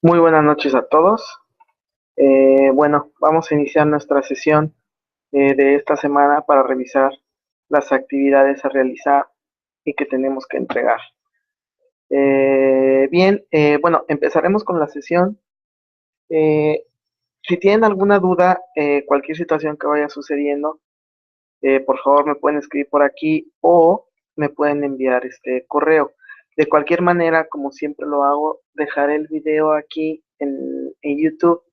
Muy buenas noches a todos. Bueno, vamos a iniciar nuestra sesión de esta semana para revisar las actividades a realizar y que tenemos que entregar. Bueno, empezaremos con la sesión. Eh, si tienen alguna duda, cualquier situación que vaya sucediendo, por favor me pueden escribir por aquí o me pueden enviar este correo. De cualquier manera, como siempre lo hago, dejaré el video aquí en YouTube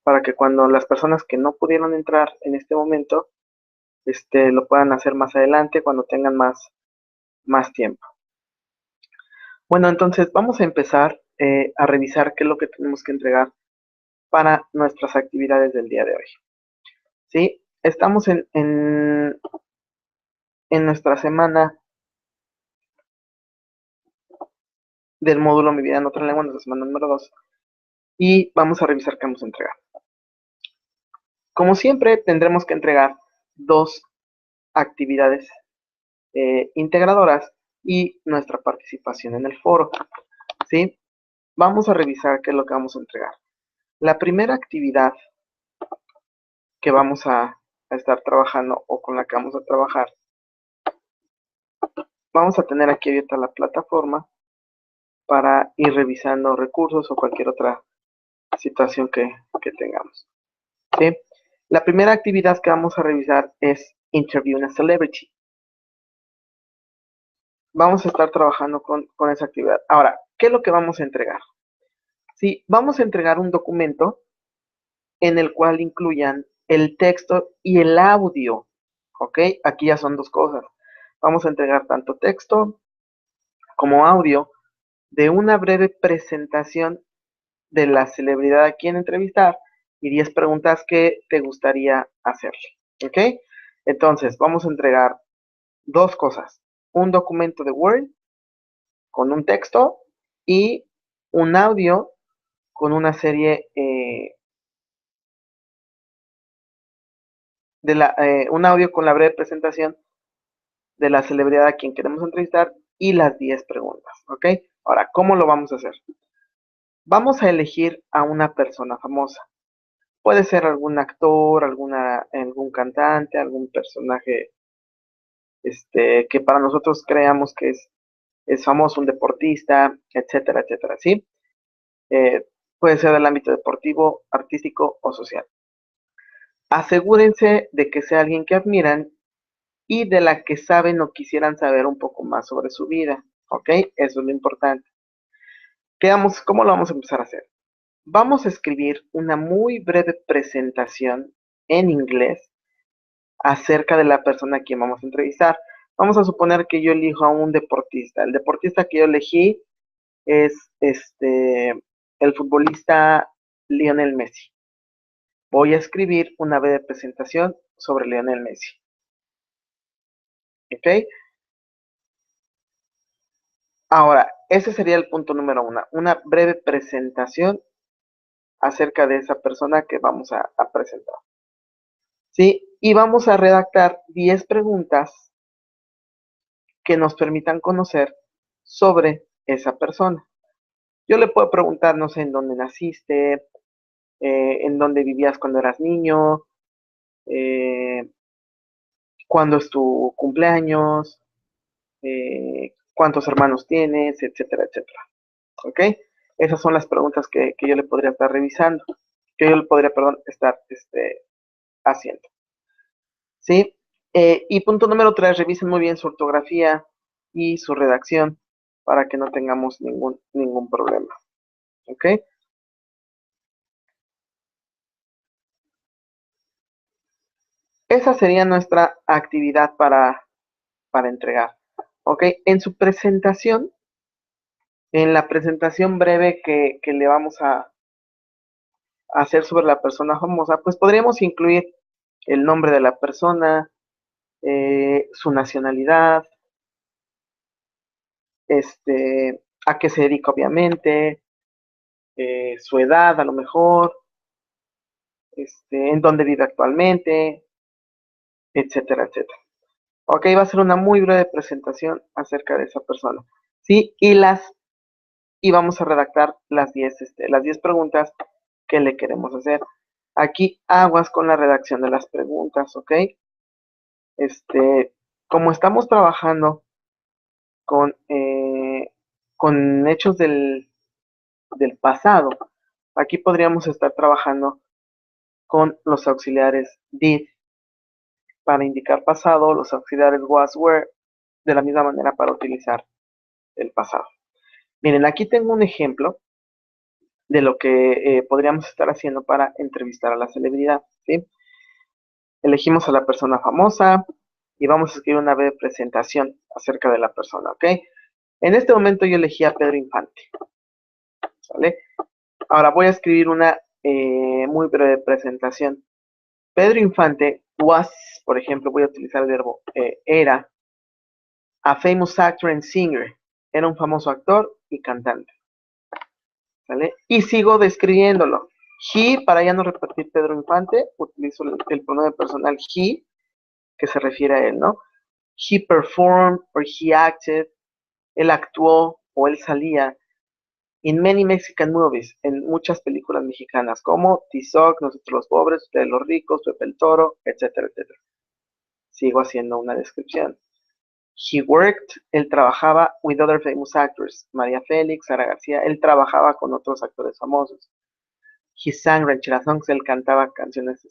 para que cuando las personas que no pudieron entrar en este momento, lo puedan hacer más adelante cuando tengan más tiempo. Bueno, entonces vamos a empezar a revisar qué es lo que tenemos que entregar para nuestras actividades del día de hoy. ¿Sí? Estamos en nuestra semana del módulo Mi vida en otra lengua, nuestra semana número 2, y vamos a revisar qué vamos a entregar. Como siempre, tendremos que entregar dos actividades integradoras y nuestra participación en el foro. ¿Sí? Vamos a revisar qué es lo que vamos a entregar. La primera actividad que vamos a estar trabajando o con la que vamos a trabajar, vamos a tener aquí abierta la plataforma para ir revisando recursos o cualquier otra situación que tengamos. ¿Sí? La primera actividad que vamos a revisar es Interview a Celebrity. Vamos a estar trabajando con esa actividad. Ahora, ¿qué es lo que vamos a entregar? Sí, vamos a entregar un documento en el cual incluyan el texto y el audio. ¿Ok? Aquí ya son dos cosas. Vamos a entregar tanto texto como audio de una breve presentación de la celebridad a quien entrevistar y 10 preguntas que te gustaría hacerle. ¿Ok? Entonces, vamos a entregar dos cosas. Un documento de Word con un texto y un audio con una serie un audio con la breve presentación de la celebridad a quien queremos entrevistar y las 10 preguntas, ¿ok? Ahora, ¿cómo lo vamos a hacer? Vamos a elegir a una persona famosa. Puede ser algún actor, algún cantante, algún personaje que para nosotros creamos que es famoso, un deportista, etcétera, etcétera, ¿sí? Puede ser del ámbito deportivo, artístico o social. Asegúrense de que sea alguien que admiran y de la que saben o quisieran saber un poco más sobre su vida, ¿ok? Eso es lo importante. ¿Cómo lo vamos a empezar a hacer? Vamos a escribir una muy breve presentación en inglés acerca de la persona a quien vamos a entrevistar. Vamos a suponer que yo elijo a un deportista. El deportista que yo elegí es el futbolista Lionel Messi. Voy a escribir una breve presentación sobre Lionel Messi. ¿Ok? Ahora, ese sería el punto número uno. Una breve presentación acerca de esa persona que vamos a presentar. ¿Sí? Y vamos a redactar 10 preguntas que nos permitan conocer sobre esa persona. Yo le puedo preguntar, no sé, en dónde naciste, en dónde vivías cuando eras niño, eh, cuándo es tu cumpleaños, cuántos hermanos tienes, etcétera, etcétera. ¿Ok? Esas son las preguntas que yo le podría estar revisando, que yo le podría, perdón, estar haciendo. ¿Sí? Y punto número 3, revisen muy bien su ortografía y su redacción para que no tengamos ningún problema. ¿Ok? Esa sería nuestra actividad para entregar. ¿Ok? En su presentación, en la presentación breve que le vamos a hacer sobre la persona famosa, pues podríamos incluir el nombre de la persona, su nacionalidad, a qué se dedica obviamente, su edad a lo mejor, en dónde vive actualmente, etcétera, etcétera. Ok, va a ser una muy breve presentación acerca de esa persona. Sí, y y vamos a redactar las 10 preguntas que le queremos hacer. Aquí aguas con la redacción de las preguntas, ¿ok? Como estamos trabajando con hechos del pasado, aquí podríamos estar trabajando con los auxiliares did para indicar pasado, los auxiliares was, were, de la misma manera para utilizar el pasado. Miren, aquí tengo un ejemplo de lo que podríamos estar haciendo para entrevistar a la celebridad, ¿sí? Elegimos a la persona famosa y vamos a escribir una breve presentación acerca de la persona, ¿ok? En este momento yo elegí a Pedro Infante, ¿vale? Ahora voy a escribir una muy breve presentación. Pedro Infante was, por ejemplo, voy a utilizar el verbo era, a famous actor and singer. Era un famoso actor y cantante, ¿vale? Y sigo describiéndolo. He, para ya no repetir Pedro Infante, utilizo el pronombre personal he, que se refiere a él, ¿no? He performed or he acted, él actuó o él salía in many Mexican movies, en muchas películas mexicanas, como Tizoc, Nosotros los Pobres, Ustedes los Ricos, Pepe el Toro, etcétera, etcétera. Sigo haciendo una descripción. He worked, él trabajaba with other famous actors, María Félix, Sara García, él trabajaba con otros actores famosos. He sang ranchera songs, él cantaba canciones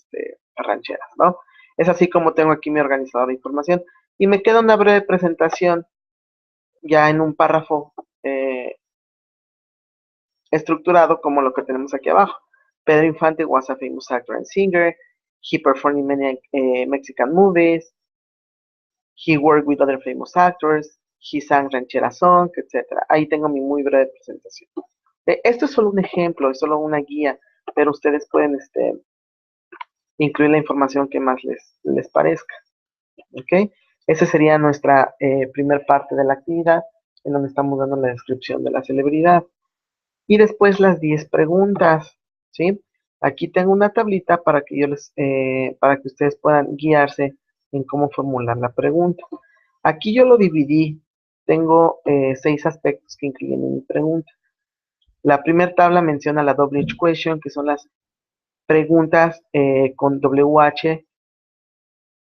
rancheras, ¿no? Es así como tengo aquí mi organizador de información. Y me queda una breve presentación ya en un párrafo estructurado como lo que tenemos aquí abajo. Pedro Infante was a famous actor and singer. He performed in many Mexican movies. He worked with other famous actors. He sang ranchera song, etc. Ahí tengo mi muy breve presentación. Esto es solo un ejemplo, es solo una guía, pero ustedes pueden incluir la información que más les parezca. ¿Ok? Esa sería nuestra primer parte de la actividad, en donde estamos dando la descripción de la celebridad. Y después las 10 preguntas, ¿sí? Aquí tengo una tablita para que para que ustedes puedan guiarse en cómo formular la pregunta. Aquí yo lo dividí, tengo 6 aspectos que incluyen en mi pregunta. La primera tabla menciona la WH question, que son las preguntas con WH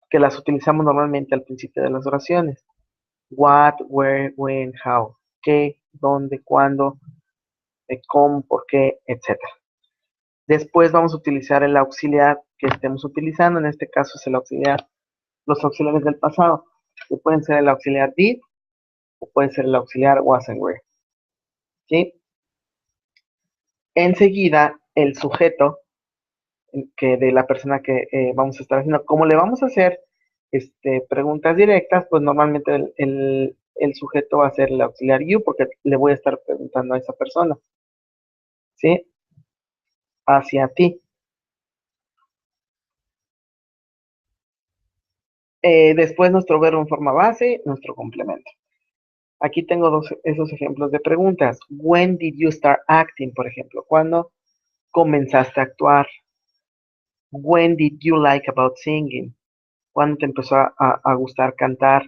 que las utilizamos normalmente al principio de las oraciones. What, where, when, how, qué, dónde, cuándo, cómo, por qué, etcétera. Después vamos a utilizar el auxiliar que estemos utilizando, en este caso es los auxiliares del pasado, que pueden ser el auxiliar did o puede ser el auxiliar was and were, ¿sí? Enseguida, el sujeto que de la persona que vamos a estar haciendo, como le vamos a hacer preguntas directas, pues normalmente el sujeto va a ser el auxiliar you, porque le voy a estar preguntando a esa persona, ¿sí? Hacia ti. Después nuestro verbo en forma base, nuestro complemento. Aquí tengo esos ejemplos de preguntas. When did you start acting, por ejemplo? ¿Cuándo comenzaste a actuar? When did you like about singing? ¿Cuándo te empezó a gustar cantar?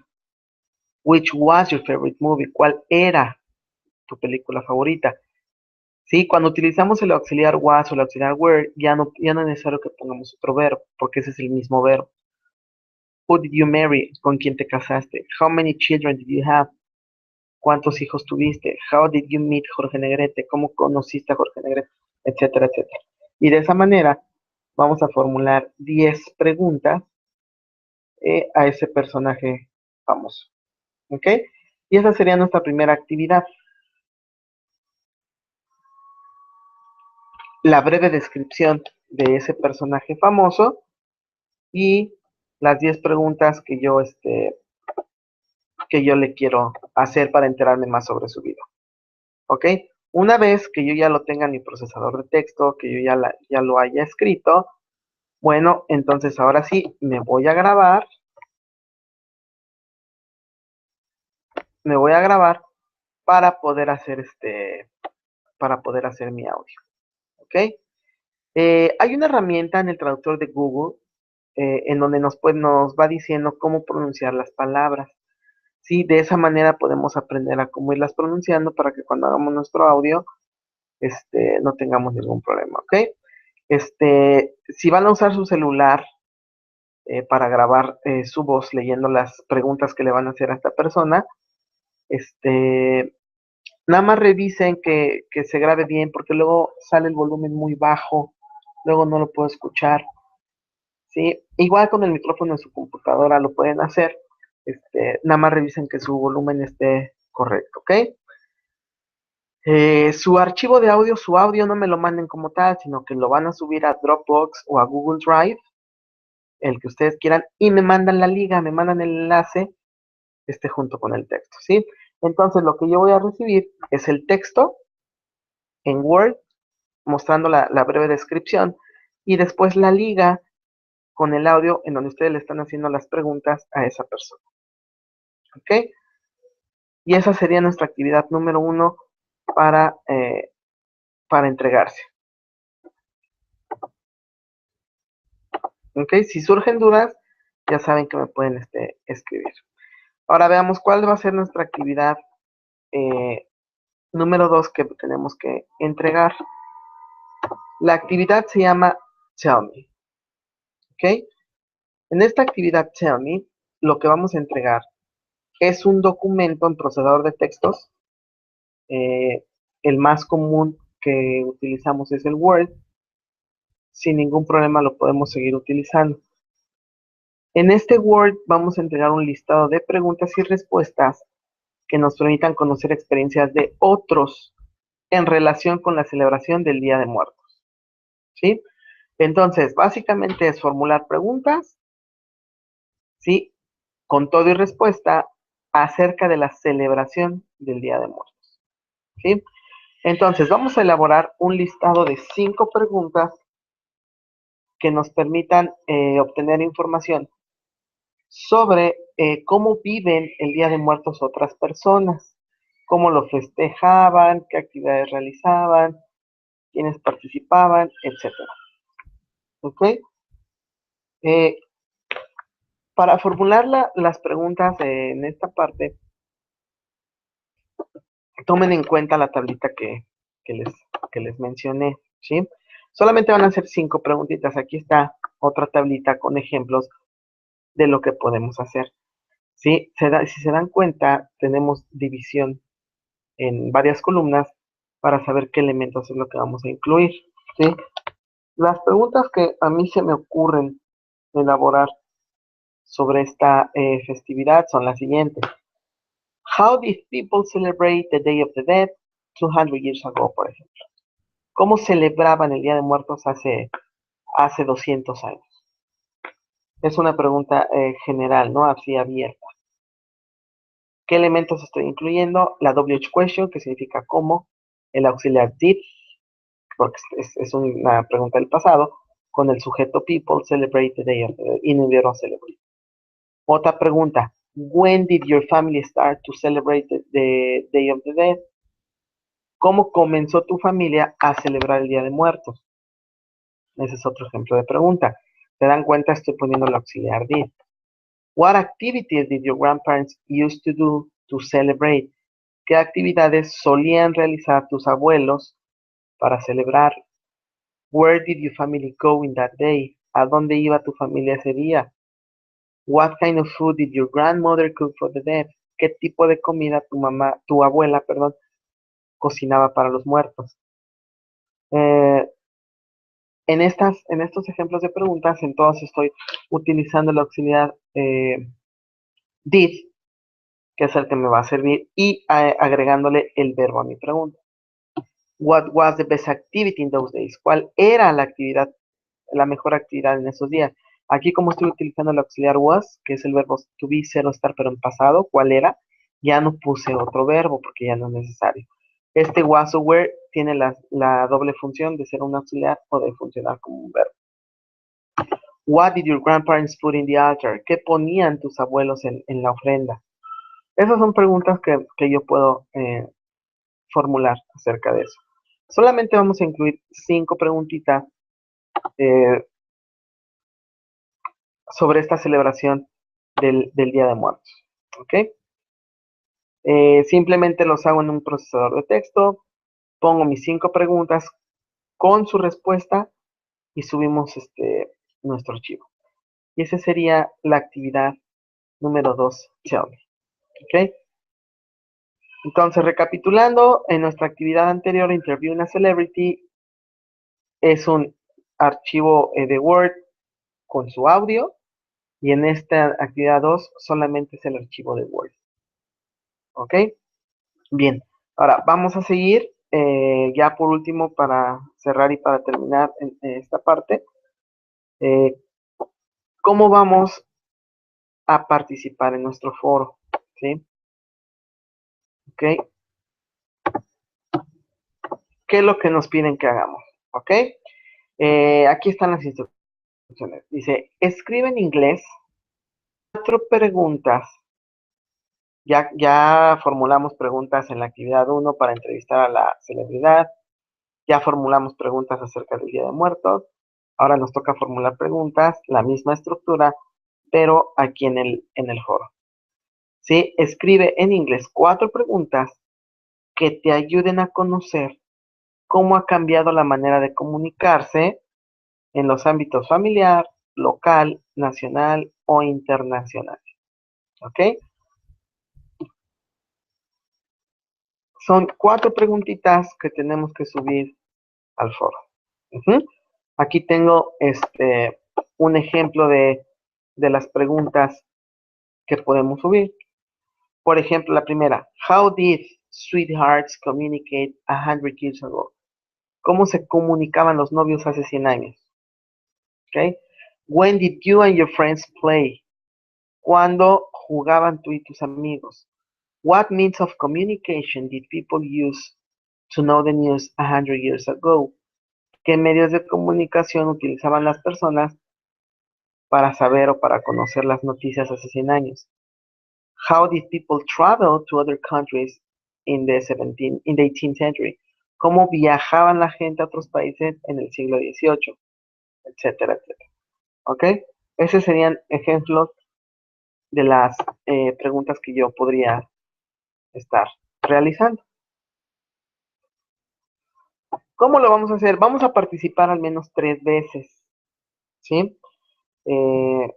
Which was your favorite movie? ¿Cuál era tu película favorita? Sí, cuando utilizamos el auxiliar was o el auxiliar were, ya no es necesario que pongamos otro verbo, porque ese es el mismo verbo. Who did you marry? ¿Con quién te casaste? How many children did you have? ¿Cuántos hijos tuviste? How did you meet Jorge Negrete? ¿Cómo conociste a Jorge Negrete? Etcétera, etcétera. Y de esa manera vamos a formular 10 preguntas a ese personaje famoso. ¿Ok? Y esa sería nuestra primera actividad. La breve descripción de ese personaje famoso y las 10 preguntas que yo le quiero hacer para enterarme más sobre su vida. ¿Ok? Una vez que yo ya lo tenga en mi procesador de texto, que yo ya lo haya escrito, bueno, entonces ahora sí me voy a grabar para poder hacer mi audio. ¿Ok? Hay una herramienta en el traductor de Google en donde nos va diciendo cómo pronunciar las palabras. Sí, de esa manera podemos aprender a cómo irlas pronunciando para que cuando hagamos nuestro audio, no tengamos ningún problema, ¿ok? Si van a usar su celular para grabar su voz leyendo las preguntas que le van a hacer a esta persona, nada más revisen que se grabe bien, porque luego sale el volumen muy bajo, luego no lo puedo escuchar, ¿sí? Igual con el micrófono de su computadora lo pueden hacer, nada más revisen que su volumen esté correcto, ¿ok? Su archivo de audio, su audio no me lo manden como tal, sino que lo van a subir a Dropbox o a Google Drive, el que ustedes quieran, y me mandan la liga, me mandan el enlace, junto con el texto, ¿sí? Entonces lo que yo voy a recibir es el texto en Word, mostrando la breve descripción, y después la liga con el audio en donde ustedes le están haciendo las preguntas a esa persona, ¿ok? Y esa sería nuestra actividad número 1 para entregarse. ¿Ok? Si surgen dudas, ya saben que me pueden escribir. Ahora veamos cuál va a ser nuestra actividad número 2 que tenemos que entregar. La actividad se llama Tell Me. ¿Ok? En esta actividad Tell Me, lo que vamos a entregar es un documento en procesador de textos. El más común que utilizamos es el Word. Sin ningún problema lo podemos seguir utilizando. En este Word vamos a entregar un listado de preguntas y respuestas que nos permitan conocer experiencias de otros en relación con la celebración del Día de Muertos, ¿sí? Entonces, básicamente es formular preguntas, ¿sí? Con todo y respuesta acerca de la celebración del Día de Muertos, ¿sí? Entonces, vamos a elaborar un listado de 5 preguntas que nos permitan obtener información sobre cómo viven el Día de Muertos otras personas, cómo lo festejaban, qué actividades realizaban, quiénes participaban, etcétera. ¿Ok? Eh, para formular las preguntas en esta parte, tomen en cuenta la tablita que les, que les mencioné, ¿sí? Solamente van a ser 5 preguntitas. Aquí está otra tablita con ejemplos de lo que podemos hacer. ¿Sí? Si se dan cuenta, tenemos división en varias columnas para saber qué elementos es lo que vamos a incluir, ¿sí? Las preguntas que a mí se me ocurren elaborar sobre esta festividad son las siguientes. How did people celebrate the Day of the Dead 200 years ago, por ejemplo? ¿Cómo celebraban el Día de Muertos hace 200 años? Es una pregunta general, ¿no? Así abierta. ¿Qué elementos estoy incluyendo? La WH question, que significa cómo. El auxiliar did, porque es una pregunta del pasado, con el sujeto people, celebrate the day of the dead, in invierno celebrate. Otra pregunta, when did your family start to celebrate the Day of the Dead? ¿Cómo comenzó tu familia a celebrar el Día de Muertos? Ese es otro ejemplo de pregunta. ¿Se dan cuenta? Estoy poniendo el auxiliar did. What activities did your grandparents used to do to celebrate? ¿Qué actividades solían realizar tus abuelos para celebrar? Where did your family go in that day? ¿A dónde iba tu familia ese día? What kind of food did your grandmother cook for the dead? ¿Qué tipo de comida tu abuela, perdón, cocinaba para los muertos? Eh, en estos ejemplos de preguntas, en todos estoy utilizando la auxiliar did, que es el que me va a servir, y agregándole el verbo a mi pregunta. What was the best activity in those days? ¿Cuál era la actividad, la mejor actividad en esos días? Aquí como estoy utilizando el auxiliar was, que es el verbo to be, ser o estar, pero en pasado, ¿cuál era? Ya no puse otro verbo porque ya no es necesario. Este was o were tiene la doble función de ser un auxiliar o de funcionar como un verbo. What did your grandparents put in the altar? ¿Qué ponían tus abuelos en la ofrenda? Esas son preguntas que yo puedo formular acerca de eso. Solamente vamos a incluir 5 preguntitas sobre esta celebración del Día de Muertos. ¿Ok? Simplemente los hago en un procesador de texto, pongo mis 5 preguntas con su respuesta y subimos nuestro archivo. Y esa sería la actividad número 2, Tell Me. ¿Ok? Entonces, recapitulando, en nuestra actividad anterior, Interview a Celebrity, es un archivo de Word con su audio, y en esta actividad 2 solamente es el archivo de Word. ¿Ok? Bien, ahora vamos a seguir, ya por último, para cerrar y para terminar en esta parte, eh, cómo vamos a participar en nuestro foro. ¿Sí? ¿Ok? ¿Qué es lo que nos piden que hagamos? ¿Ok? Aquí están las instrucciones. Dice, escribe en inglés 4 preguntas. Ya formulamos preguntas en la actividad 1 para entrevistar a la celebridad. Ya formulamos preguntas acerca del Día de Muertos. Ahora nos toca formular preguntas, la misma estructura, pero aquí en el foro. ¿Sí? Escribe en inglés 4 preguntas que te ayuden a conocer cómo ha cambiado la manera de comunicarse en los ámbitos familiar, local, nacional o internacional. ¿Ok? Son 4 preguntitas que tenemos que subir al foro. Ujú. Aquí tengo un ejemplo de las preguntas que podemos subir. Por ejemplo, la primera, How did sweethearts communicate 100 years ago? ¿Cómo se comunicaban los novios hace 100 años? ¿Okay? When did you and your friends play? ¿Cuándo jugaban tú y tus amigos? What means of communication did people use to know the news 100 years ago? ¿Qué medios de comunicación utilizaban las personas para saber o para conocer las noticias hace 100 años? How did people travel to other countries in the 18th century? ¿Cómo viajaban la gente a otros países en el siglo XVIII? Etcétera, etcétera. ¿Ok? Esos serían ejemplos de las preguntas que yo podría estar realizando. ¿Cómo lo vamos a hacer? Vamos a participar al menos 3 veces. ¿Sí? Eh,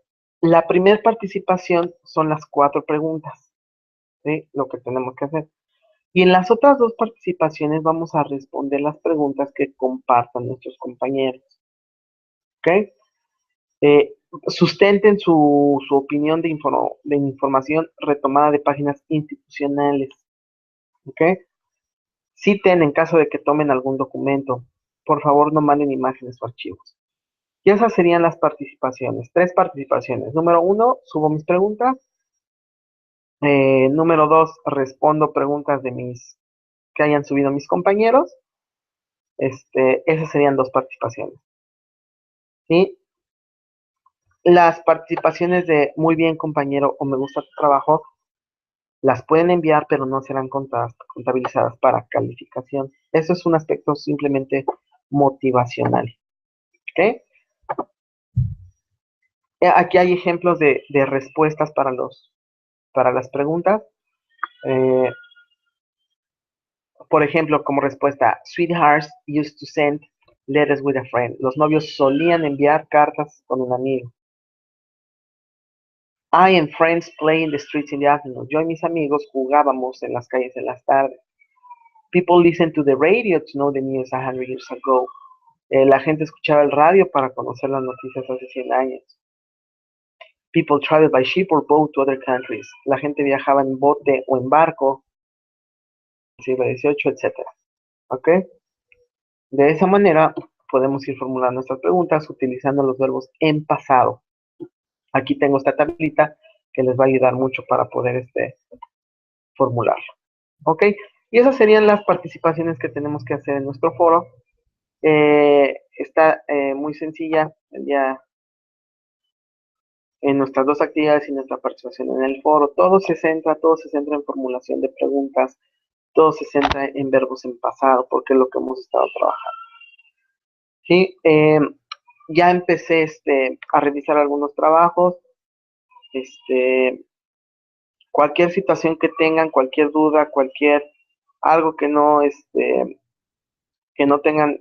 la primera participación son las 4 preguntas. ¿Sí? Lo que tenemos que hacer. Y en las otras 2 participaciones vamos a responder las preguntas que compartan nuestros compañeros. ¿Ok? Eh, Sustenten su opinión de información retomada de páginas institucionales. ¿Ok? Citen en caso de que tomen algún documento. Por favor, no manden imágenes o archivos. Y esas serían las participaciones. 3 participaciones. Número 1, subo mis preguntas. Número 2, respondo preguntas que hayan subido mis compañeros. Esas serían 2 participaciones. ¿Sí? Las participaciones de muy bien, compañero, o me gusta tu trabajo, las pueden enviar, pero no serán contabilizadas para calificación. Eso es un aspecto simplemente motivacional. ¿Ok? Aquí hay ejemplos de respuestas para las preguntas. Eh, por ejemplo, como respuesta, sweethearts used to send letters with a friend. Los novios solían enviar cartas con un amigo. I and friends play in the streets in the afternoon. Yo y mis amigos jugábamos en las calles en las tardes. People listen to the radio to know the news 100 years ago. La gente escuchaba el radio para conocer las noticias hace 100 años. People travel by ship or boat to other countries. La gente viajaba en bote o en barco en el siglo XVIII, etcétera. ¿Ok? De esa manera podemos ir formulando nuestras preguntas utilizando los verbos en pasado. Aquí tengo esta tablita que les va a ayudar mucho para poder formularlo. ¿Ok? Y esas serían las participaciones que tenemos que hacer en nuestro foro. Está muy sencilla ya en nuestras 2 actividades y nuestra participación en el foro. Todo se centra en formulación de preguntas, todo se centra en verbos en pasado, porque es lo que hemos estado trabajando. Sí, ya empecé a revisar algunos trabajos. Cualquier situación que tengan, cualquier duda, cualquier algo que no tengan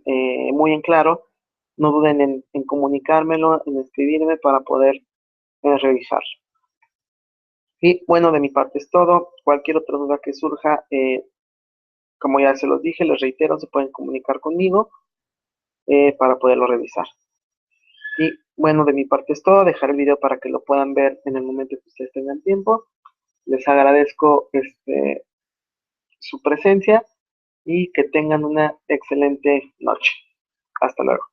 muy en claro, no duden en comunicármelo, en escribirme para poder revisar. Y bueno, de mi parte es todo. Cualquier otra duda que surja, como ya se los dije, les reitero, se pueden comunicar conmigo para poderlo revisar. Y bueno, de mi parte es todo. Dejar el video para que lo puedan ver en el momento que ustedes tengan tiempo. Les agradezco su presencia y que tengan una excelente noche. Hasta luego.